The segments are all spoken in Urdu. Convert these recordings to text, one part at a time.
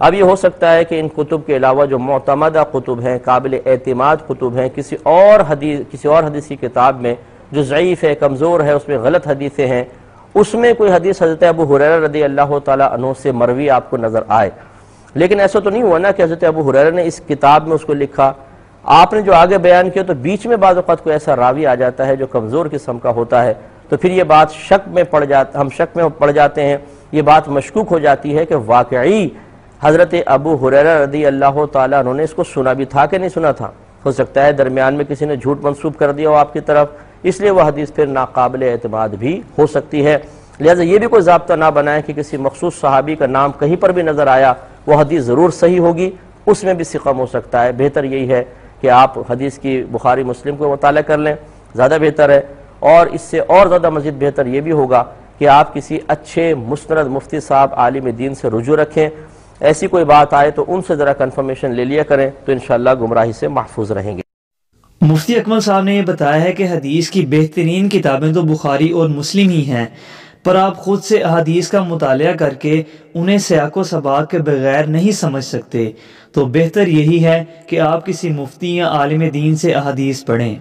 اب یہ ہو سکتا ہے کہ ان کتب کے علاوہ جو معتمدہ کتب ہیں، قابل اعتماد کتب ہیں، کسی اور حدیث کی کتاب میں جو ضعیف ہے، کمزور ہے، اس میں غلط حدیثیں ہیں، اس میں کوئی حدیث حضرت ابو ہریرہ رضی اللہ تعالیٰ عنہ سے مروی آپ کو نظر آئے، لیکن ایسا تو نہیں ہوا نا کہ حضرت ابو ہریرہ نے اس کتاب میں اس کو لکھا، آپ نے جو آگے بیان کیا تو بیچ میں بعض اوقات کوئی ایسا راوی آ جاتا ہے جو کمزور قسم کا ہوتا ہے، تو پھر یہ بات ہم شک میں پڑ جاتے ہیں، یہ بات مشکوک ہو جاتی ہے کہ واقعی حضرت ابو ہریرہ رضی اللہ تعالیٰ عنہ نے اس کو سنا بھی تھا کہ نہیں سنا تھا۔ ہو سکتا ہے درمیان میں کسی نے جھوٹ منسوب کر دیا ہو آپ کی طرف، اس لیے وہ حدیث پھر ناقابل اعتماد بھی ہو سکتی ہے۔ لہٰذا یہ بھی کوئی ضابطہ نہ بنائیں کہ کسی مخصوص صحابی کا نام کہیں پر بھی نظر آیا وہ حدیث ضرور صحیح ہوگی، اس میں بھی سقم ہو سکتا ہے۔ بہتر یہی ہے کہ آپ حدیث کی بخاری مسلم کو مطالعہ کر لیں، زیادہ بہتر ہے، اور اس سے اور زیادہ مزید بہتر یہ بھی ہوگا کہ آپ کسی اچھے مستند مفتی صاحب عالم دین سے رجوع رکھیں، ایسی کوئی بات آئے تو ان سے ذرا کنفرمیشن لے لیا کریں، تو انشاءاللہ گمراہی سے محفوظ رہیں گے۔ مفتی اکمل صاحب نے یہ بتایا ہے کہ حدیث کی بہترین کتابیں تو بخاری اور مسلم ہی ہیں، پر آپ خود سے احادیث کا مطالعہ کر کے انہیں سیاق و سباق کے بغیر نہیں سمجھ سکتے، تو بہتر یہی ہے کہ آپ کسی مفتی یا عالم دین سے احادیث پڑھیں۔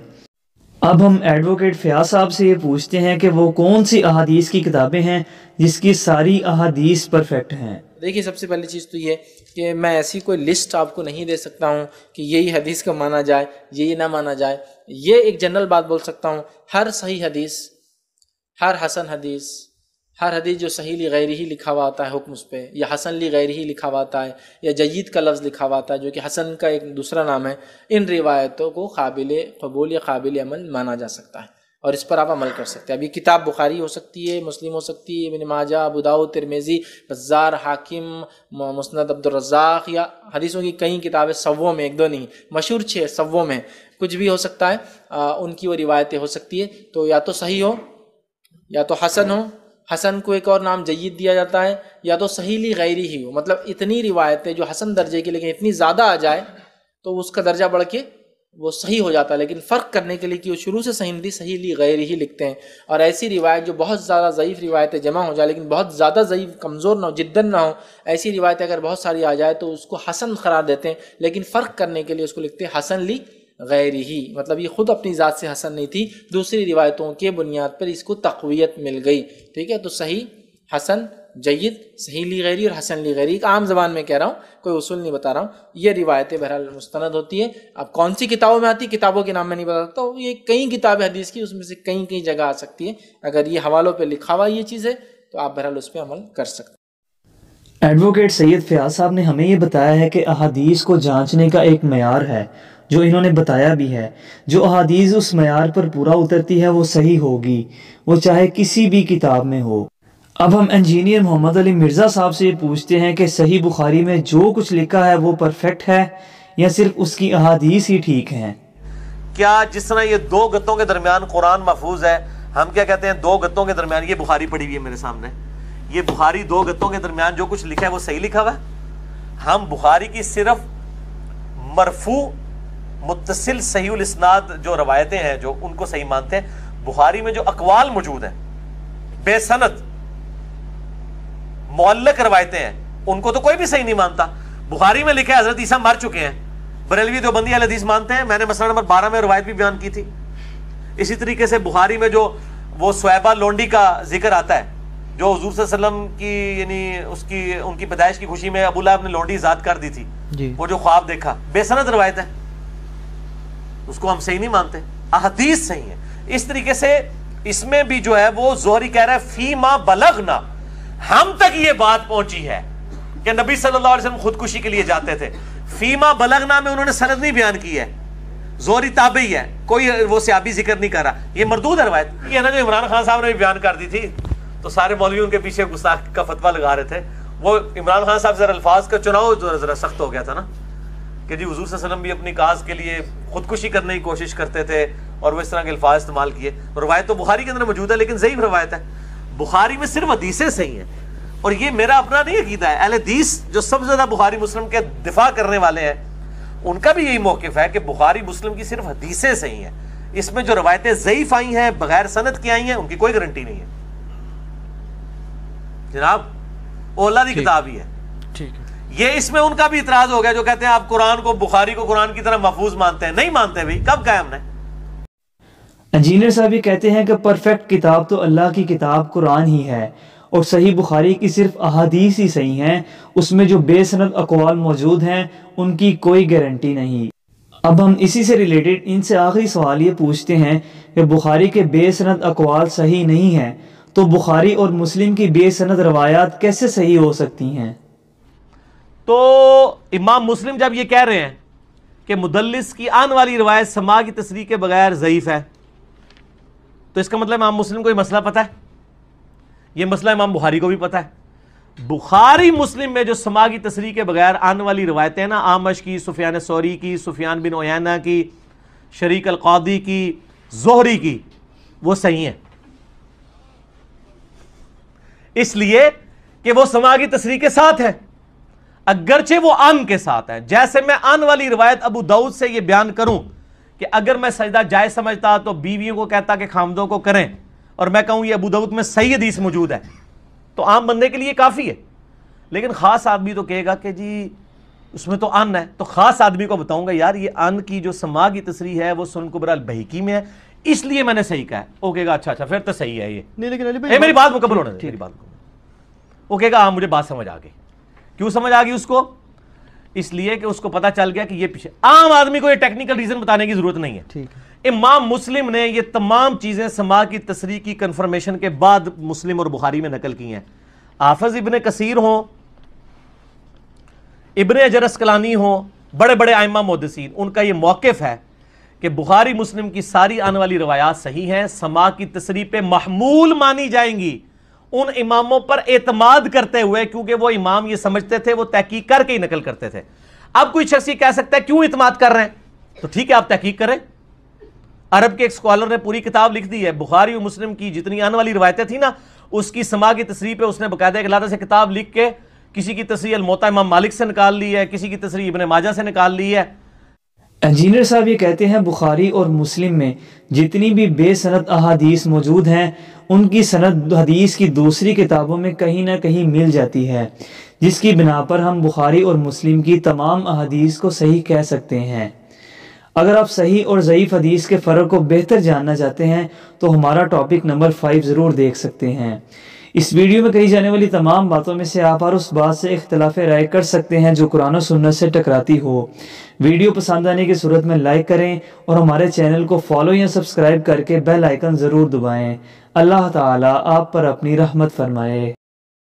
اب ہم ایڈوکیٹ فیاض صاحب سے یہ پوچھتے ہیں کہ وہ کون سی احادیث کی کتابیں ہیں جس کی ساری احادیث پرفیکٹ ہیں۔ دیکھیے، سب سے پہلی چیز تو یہ کہ میں ایسی کوئی لسٹ آپ کو نہیں دے سکتا ہوں کہ یہی حدیث کا مانا جائے، یہ نہ مانا جائے۔ یہ ایک جنرل بات بول سکتا ہوں، ہر صحیح حدیث، ہر حسن حدیث، ہر حدیث جو صحیح لی غیر ہی لکھا ہوا آتا ہے حکم اس پہ، یا حسن لی غیر ہی لکھا ہوا آتا ہے، یا جید کا لفظ لکھا ہوا آتا ہے جو کہ حسن کا ایک دوسرا نام ہے، ان روایتوں کو قابل قبول یا قابل عمل مانا جا سکتا ہے اور اس پر آپ عمل کر سکتے ہیں۔ اب یہ کتاب بخاری ہو سکتی ہے، مسلم ہو سکتی ہے، ابن ماجہ، ابو داؤد، ترمذی، بزار، حاکم، مسند عبد الرزاق، یا حدیثوں کی کئی کتابیں سووں میں، ایک دو نہیں، مشہور 6 سووں میں، کچھ بھی ہو سکتا ہے، ان کی وہ روایتیں ہو سکتی ہے۔ تو یا تو صحیح ہو، یا تو حسن ہو، حسن کو ایک اور نام جید دیا جاتا ہے، یا تو صحیح لی غیری ہی ہو، مطلب اتنی روایتیں جو حسن درجے کی لیکن اتنی زیادہ آ جائے تو اس کا درجہ بڑھ کے وہ صحیح ہو جاتا ہے، لیکن فرق کرنے کے لیے کہ وہ شروع سے صحیح نہیں تھی، صحیح لی غیر ہی لکھتے ہیں۔ اور ایسی روایت جو بہت زیادہ ضعیف روایتیں جمع ہو جائے لیکن بہت زیادہ ضعیف کمزور نہ ہو، جدن نہ ہو، ایسی روایتیں اگر بہت ساری آ جائے تو اس کو حسن قرار دیتے ہیں، لیکن فرق کرنے کے لیے اس کو لکھتے ہیں حسن لی غیر ہی، مطلب یہ خود اپنی ذات سے حسن نہیں تھی، دوسری روایتوں کے بنیاد پر اس کو تقویت مل گئی۔ ٹھیک ہے، تو صحیح، حسن، جید، صحیح لی غیری اور حسن لی غیری، ایک عام زبان میں کہہ رہا ہوں، کوئی اصول نہیں بتا رہا ہوں، یہ روایتیں بہرحال مستند ہوتی ہے۔ اب کون سی کتابوں میں آتی، کتابوں کے نام میں نہیں بتا سکتا، یہ کئی کتابیں حدیث کی، اس میں سے کئی جگہ آ سکتی ہے، اگر یہ حوالوں پہ لکھا ہوا یہ چیز ہے تو آپ بہرحال اس پہ عمل کر سکتے ہیں۔ ایڈوکیٹ سید فیاض صاحب نے ہمیں یہ بتایا ہے کہ احادیث کو جانچنے کا ایک معیار ہے جو انہوں نے بتایا بھی ہے، جو احادیث اس معیار پر پورا اترتی ہے وہ صحیح ہوگی، وہ چاہے کسی بھی کتاب میں ہو۔ اب ہم انجینئر محمد علی مرزا صاحب سے یہ پوچھتے ہیں کہ صحیح بخاری میں جو کچھ لکھا ہے وہ پرفیکٹ ہے یا صرف اس کی احادیث ہی ٹھیک ہیں؟ کیا جس طرح یہ 2 گتوں کے درمیان قرآن محفوظ ہے، ہم کیا کہتے ہیں 2 گتوں کے درمیان، یہ بخاری پڑھی ہوئی ہے میرے سامنے، یہ بخاری 2 گتوں کے درمیان جو کچھ لکھا ہے وہ صحیح لکھا ہوا ہے؟ ہم بخاری کی صرف مرفوع متصل صحیح الاسناد جو روایتیں ہیں جو ان کو صحیح مانتے ہیں۔ بخاری میں جو اقوال موجود ہیں بے سند معلق روایتیں ہیں ان کو تو کوئی بھی صحیح نہیں مانتا۔ بخاری میں لکھا ہے حضرت عیسیٰ مر چکے ہیں، بریلوی دیوبندی اہل حدیث مانتے ہیں، میں نے مسئلہ نمبر 12 میں روایت بھی بیان کی تھی۔ اسی طریقے سے بخاری میں جو وہ سویبہ لونڈی کا ذکر آتا ہے جو حضور صلی اللہ علیہ وسلم کی یعنی ان کی پیدائش کی خوشی میں ابو لہب نے لونڈی ذات کر دی تھی، وہ جو خواب دیکھا، بے سند روایت ہے، اس کو ہم صحیح نہیں مانتے، احادیث صحیح ہے۔ اس طریقے سے اس میں بھی جو ہے وہ زہری کہہ رہا ہے فیما بلغنا، ہم تک یہ بات پہنچی ہے کہ نبی صلی اللہ علیہ وسلم خودکشی کے لیے جاتے تھے۔ فیما بلغنا میں انہوں نے سند نہیں بیان کی ہے، زہری تابعی ہے، کوئی وہ صحابی ذکر نہیں کر رہا، یہ مردود ہے روایت۔ یہ نا جو عمران خان صاحب نے بھی بیان کر دی تھی تو سارے مولوی ان کے پیچھے گستاخ کا فتویٰ لگا رہے تھے۔ وہ عمران خان صاحب ذرا الفاظ کا چناؤ ذرا سخت ہو گیا تھا نا، کہ جی حضور صلی اللہ علیہ وسلم بھی اپنی کاز کے لیے خودکشی کرنے کی کوشش کرتے تھے اور وہ اس طرح کے الفاظ استعمال کیے۔ روایت تو بخاری کے اندر موجود ہے لیکن ضعیف روایت ہے۔ بخاری میں صرف حدیثیں صحیح ہیں، اور یہ میرا اپنا نہیں عقیدہ ہے، اہل حدیث جو سب سے زیادہ بخاری مسلم کے دفاع کرنے والے ہیں ان کا بھی یہی موقف ہے کہ بخاری مسلم کی صرف حدیثیں صحیح ہیں، اس میں جو روایتیں ضعیف آئی ہیں بغیر سند کی آئی ہیں ان کی کوئی گارنٹی نہیں ہے جناب، اولا دی کتاب ہی ہے۔ یہ اس میں ان کا بھی اعتراض ہو گیا جو کہتے ہیں آپ قرآن کو، بخاری کو قرآن کی طرح محفوظ مانتے ہیں. نہیں مانتے بھائی، کب کہا ہم نے؟ انجینئر صاحب یہ کہتے ہیں کہ پرفیکٹ کتاب تو اللہ کی کتاب قرآن ہی ہے، اور صحیح بخاری کی صرف احادیث ہی صحیح ہیں، اس میں جو بے سند اقوال موجود ہیں ان کی کوئی گارنٹی نہیں. اب ہم اسی سے ریلیٹڈ ان سے آخری سوال یہ پوچھتے ہیں کہ بخاری کے بے سند اقوال صحیح نہیں ہیں تو بخاری اور مسلم کی بے سند روایات کیسے صحیح ہو سکتی ہیں؟ تو امام مسلم جب یہ کہہ رہے ہیں کہ مدلس کی آن والی روایت سماع کی تصریح کے بغیر ضعیف ہے، تو اس کا مطلب امام مسلم کو یہ مسئلہ پتہ ہے. یہ مسئلہ امام بخاری کو بھی پتہ ہے. بخاری مسلم میں جو سماع کی تصریح کے بغیر آنے والی روایتیں نا، آمش کی، سفیان ثوری کی، سفیان بن عیینہ کی، شریک القاضی کی، زہری کی، وہ صحیح ہیں. اس لیے کہ وہ سماع کی تصریح کے ساتھ ہے، اگرچہ وہ ان کے ساتھ ہے. جیسے میں ان والی روایت ابو داؤد سے یہ بیان کروں کہ اگر میں سجدہ جائز سمجھتا تو بیویوں کو کہتا کہ خامدوں کو کریں، اور میں کہوں یہ ابو داؤد میں صحیح حدیث موجود ہے، تو عام بندے کے لیے کافی ہے. لیکن خاص آدمی تو کہے گا کہ جی اس میں تو ان ہے، تو خاص آدمی کو بتاؤں گا یار یہ ان کی جو سماع کی تصریح ہے وہ سنن کبری البیہقی میں ہے، اس لیے میں نے صحیح کہا ہے. وہ کہے گا اچھا پھر تو صحیح ہے یہ. نہیں لیکن میری بات مکمل ہونے دے، میری بات وہ کہے گا ہاں مجھے بات سمجھ آ گئی. کیوں سمجھ آ گئی اس کو؟ اس لیے کہ اس کو پتا چل گیا کہ یہ پیچھے. عام آدمی کو یہ ٹیکنیکل ریزن بتانے کی ضرورت نہیں ہے. امام مسلم نے یہ تمام چیزیں سماع کی تصریح کی کنفرمیشن کے بعد مسلم اور بخاری میں نقل کی ہیں. حافظ ابن کثیر ہوں، ابن حجر اسقلانی ہوں، بڑے بڑے ائمہ محدثین، ان کا یہ موقف ہے کہ بخاری مسلم کی ساری آنے والی روایات صحیح ہیں، سماع کی تصریح پہ محمول مانی جائیں گی ان اماموں پر اعتماد کرتے ہوئے، کیونکہ وہ امام یہ سمجھتے تھے، وہ تحقیق کر کے ہی نقل کرتے تھے. اب کوئی شخص یہ کہہ سکتا ہے کیوں اعتماد کر رہے ہیں؟ تو ٹھیک ہے آپ تحقیق کریں. عرب کے ایک اسکالر نے پوری کتاب لکھ دی ہے، بخاری و مسلم کی جتنی آنے والی روایتیں تھیں نا اس کی سماع کی تصریح پہ اس نے باقاعدہ ایک علیحدہ سے کتاب لکھ کے کسی کی تصریح الموطا امام مالک سے نکال لی ہے، کسی کی تصریح ابن ماجہ سے نکال لی ہے. انجینئر صاحب یہ کہتے ہیں بخاری اور مسلم میں جتنی بھی بے سند احادیث موجود ہیں ان کی سند حدیث کی دوسری کتابوں میں کہیں نہ کہیں مل جاتی ہے، جس کی بنا پر ہم بخاری اور مسلم کی تمام احادیث کو صحیح کہہ سکتے ہیں. اگر آپ صحیح اور ضعیف حدیث کے فرق کو بہتر جاننا چاہتے ہیں تو ہمارا ٹاپک نمبر 5 ضرور دیکھ سکتے ہیں. اس ویڈیو میں کہی جانے والی تمام باتوں میں سے آپ ہر اس بات سے اختلاف رائے کر سکتے ہیں جو قرآن و سنت سے ٹکراتی ہو. ویڈیو پسند آنے کی صورت میں لائک کریں اور ہمارے چینل کو فالو یا سبسکرائب کر کے بیل آئیکن ضرور دبائیں. اللہ تعالیٰ آپ پر اپنی رحمت فرمائے.